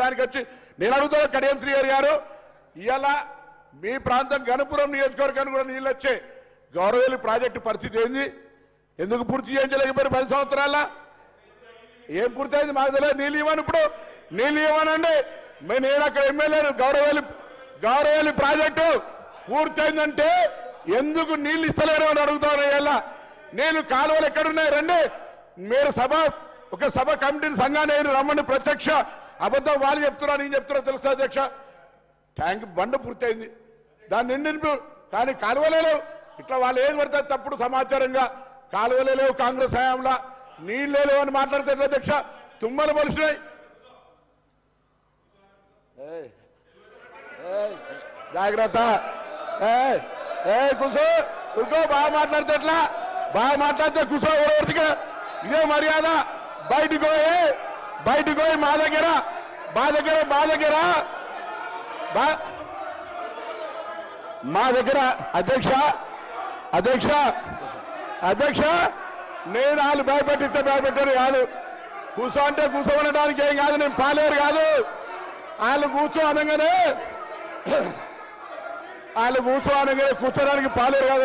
దానికి వచ్చి నేను అడుగుతా కడియం శ్రీహరి గారు ఇలా మీ ప్రాంతం గణపురం నియోజకవర్గానికి కూడా నీళ్ళు వచ్చే గౌరవేలి ప్రాజెక్టు పరిస్థితి ఏంది? ఎందుకు పూర్తి చేయించలేకపోయారు 10 సంవత్సరాల? ఏం పూర్తయింది మాకు తెలియదు. నీళ్ళు ఇవ్వను, ఇప్పుడు నీళ్ళు ఇవ్వనండి. నేను అక్కడ ఎమ్మెల్యేను. గౌరవేలి ప్రాజెక్టు పూర్తయిందంటే ఎందుకు నీళ్ళు ఇస్తలేరు అని అడుగుతాను. ఇలా నేను కాలువలు ఎక్కడున్నాయి రండి, మీరు ఒక సభ కమిటీని సంఘాన్ని రమ్మని ప్రత్యక్ష అబద్ధం వాళ్ళు చెప్తున్నా నేను చెప్తున్నా తెలుసా అధ్యక్ష? ట్యాంక్ బండ పూర్తయింది, దాన్ని నిండి కానీ కాలువలే లేవు. ఇట్లా వాళ్ళు ఏం పడతారు తప్పుడు సమాచారంగా కాలువలే లేవు, కాంగ్రెస్ హయాంలో నీళ్ళే లేవు అని మాట్లాడతారు అధ్యక్ష. తుమ్మలు మలుస్తున్నాయి. జాగ్రత్త, కూర్చో కూర్చో. బాగా మాట్లాడితే ఎట్లా? బాగా మాట్లాడితే కూర్చో. ఎవరికి ఇదే మర్యాద. బయటకు పోయి మా దగ్గర అధ్యక్ష నేను వాళ్ళు భయపెట్టిస్తే భయపెట్టారు కాదు. కూర్చో అంటే కూర్చోవడానికి ఏం కాదు, నేను పాలేరు కాదు. వాళ్ళు కూర్చో అనగానే కూర్చోడానికి పాలేరు కాదు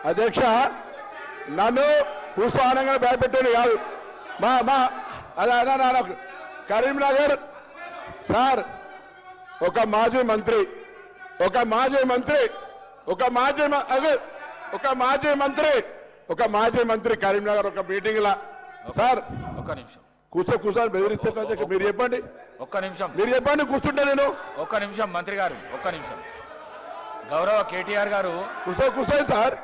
అధ్యక్ష నన్ను కూర్చో అనగానే భయపెట్టాను కాదు. అదే కరీంనగర్ సార్ ఒక మాజీ మంత్రి కరీంనగర్ ఒక మీటింగ్ లా సార్ ఒక్క నిమిషం కూర్చొని బెదిరిస్తారు అధ్యక్ష. మీరు చెప్పండి, ఒక్క నిమిషం మీరు చెప్పండి. కూర్చుంటే నేను ఒక్క నిమిషం మంత్రి గారు, ఒక్క నిమిషం. గౌరవ కేటీఆర్ గారు కూర్చోండి సార్.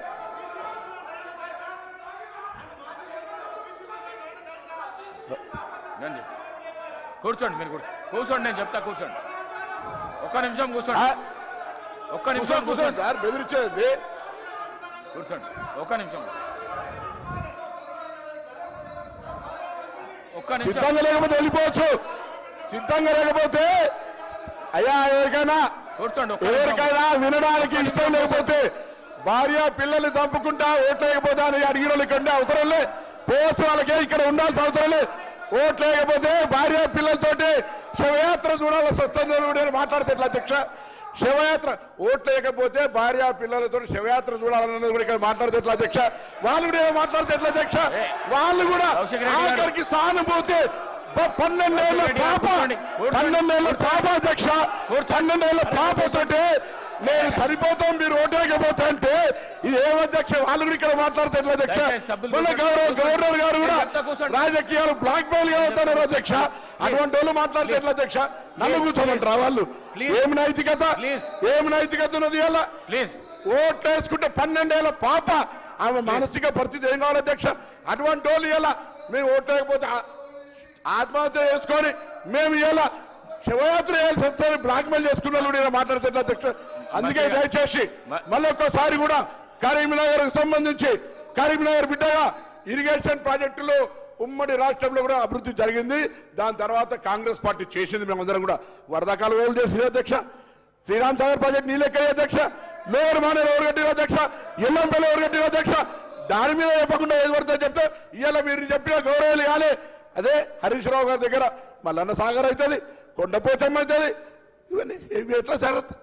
కూర్చోండి, మీరు కూర్చోండి, నేను చెప్తా. కూర్చోండి, ఒక్క నిమిషం కూర్చోండి. ఒక్క నిమిషం కూర్చోండి సార్. బెదిరించేది కూర్చోండి, ఒక్క నిమిషం. సిద్ధంగా లేకపోతే వెళ్ళిపోవచ్చు. సిద్ధంగా లేకపోతే అయ్యా ఎవరికైనా వినడానికి ఇష్టం లేకపోతే భార్య పిల్లల్ని చంపుకుంటా ఓట్లు లేకపోతే అని అడిగిన వాళ్ళకి అవసరం లే. పోవచ్చు, వాళ్ళకే ఇక్కడ ఉండాల్సిన అవసరం లేదు. ఓట్లు లేకపోతే భార్య పిల్లలతోటి శివయాత్ర చూడాల్సి వస్తుంది మాట్లాడితే ఎట్లా అధ్యక్ష? శివయాత్ర ఓట్లు లేకపోతే భార్య పిల్లలతో శివయాత్ర చూడాలన్నది కూడా ఇక్కడ మాట్లాడితే ఎట్లా అధ్యక్ష? వాళ్ళు కూడా మాట్లాడితే ఎట్లా అధ్యక్ష? వాళ్ళు కూడా ఆఖరికి సానుభూతి 12 ఏళ్ళ పాప అధ్యక్ష, 12 ఏళ్ళ పాపతోటి నేను సరిపోతాం మీరు ఓటేయకపోతే అంటే ఇది ఏమధ్యక్ష? వాళ్ళు కూడా ఇక్కడ మాట్లాడితే ఎట్లా అధ్యక్ష? మన గవర్నర్ గారు కూడా రాజకీయాలు బ్లాక్ మెయిల్ గా అవుతున్నారు అధ్యక్ష. అటువంటి వాళ్ళు మాట్లాడితే ఎట్లా అధ్యక్ష? నన్ను కూర్చోమంటారా వాళ్ళు? ఏమి నైతికత ఉన్నది? ఇలా ఓట్లు వేసుకుంటే 12 ఏళ్ళ పాప, ఆమె మానసిక పరిస్థితి ఏం కావాలి అధ్యక్ష? అటువంటి వాళ్ళు ఇలా మేము ఓట్లు వేయకపోతే ఆత్మహత్య చేసుకొని మేము ఇలా శివయాత్ర వేయాల్సి వస్తుంది బ్లాక్ మెయిల్ చేసుకున్న వాళ్ళు ఇలా మాట్లాడితే ఎట్లా అధ్యక్ష? అందుకే దయచేసి మళ్ళీ ఒక్కసారి కూడా కరీంనగర్ సంబంధించి కరీంనగర్ బిడ్డగా ఇరిగేషన్ ప్రాజెక్టులు ఉమ్మడి రాష్ట్రంలో కూడా అభివృద్ధి జరిగింది. దాని తర్వాత కాంగ్రెస్ పార్టీ చేసింది. మేమందరం కూడా వరదకాలు ఓళ్ళు చేసింది అధ్యక్ష. శ్రీరామ్ సాగర్ ప్రాజెక్ట్ నీళ్ళెక్కే అధ్యక్ష. మేయర్ మానేరు ఎవరు కట్టిన అధ్యక్ష? ఎల్లంపల్లి ఎవరు కట్టిన అధ్యక్ష? దాని మీద చెప్పకుండా ఏది పడుతుందో చెప్తే ఇవాళ మీరు చెప్పిన గౌరవాలు కాలే. అదే హరీష్ రావు గారి దగ్గర మల్లన్న సాగర్ అవుతుంది, కొండపోచమ్మ అవుతుంది. ఇవన్నీ ఎట్లా జరుగుతుంది?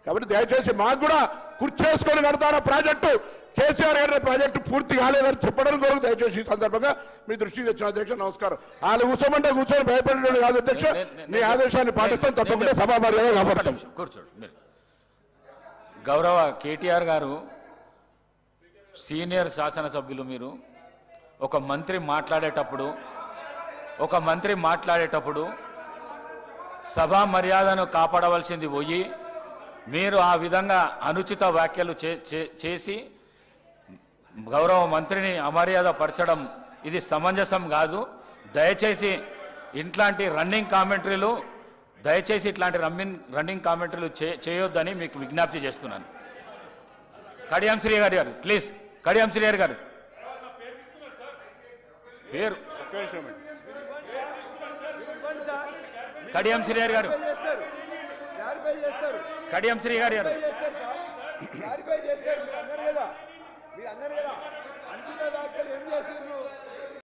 కాబట్టి దయచేసి మాకు కూడా కుర్చేసుకొని కడతాన ప్రాజెక్టు కేసీఆర్ గారి ప్రాజెక్టు పూర్తి కాలేదని చెప్పడం కొరకు దయచేసి ఈ సందర్భంగా మీ దృష్టికి తెచ్చిన అధ్యక్ష. నమస్కారం. వాళ్ళు కూర్చోమంటే కూర్చొని భయపడేది కాదు అధ్యక్ష. మీ ఆదేశాన్ని పాటిస్తాం, తప్పకుండా సభా మర్యాద కాపాడుతాం. కూర్చోండి. గౌరవ కేటీఆర్ గారు సీనియర్ శాసనసభ్యులు, మీరు ఒక మంత్రి మాట్లాడేటప్పుడు సభా మర్యాదను కాపాడవలసింది పోయి మీరు ఆ విధంగా అనుచిత వ్యాఖ్యలు చేసి గౌరవ మంత్రిని అమర్యాద పరచడం ఇది సమంజసం కాదు. దయచేసి ఇట్లాంటి రన్నింగ్ కామెంటరీలు చేయొద్దని మీకు విజ్ఞప్తి చేస్తున్నాను. కడియం శ్రీహరి గారు ప్లీజ్. కడియం శ్రీహరి గారు పేరు కడియం శ్రీహరి గారు క్లారిఫై చేస్తారు మీరు అన్నారు కదా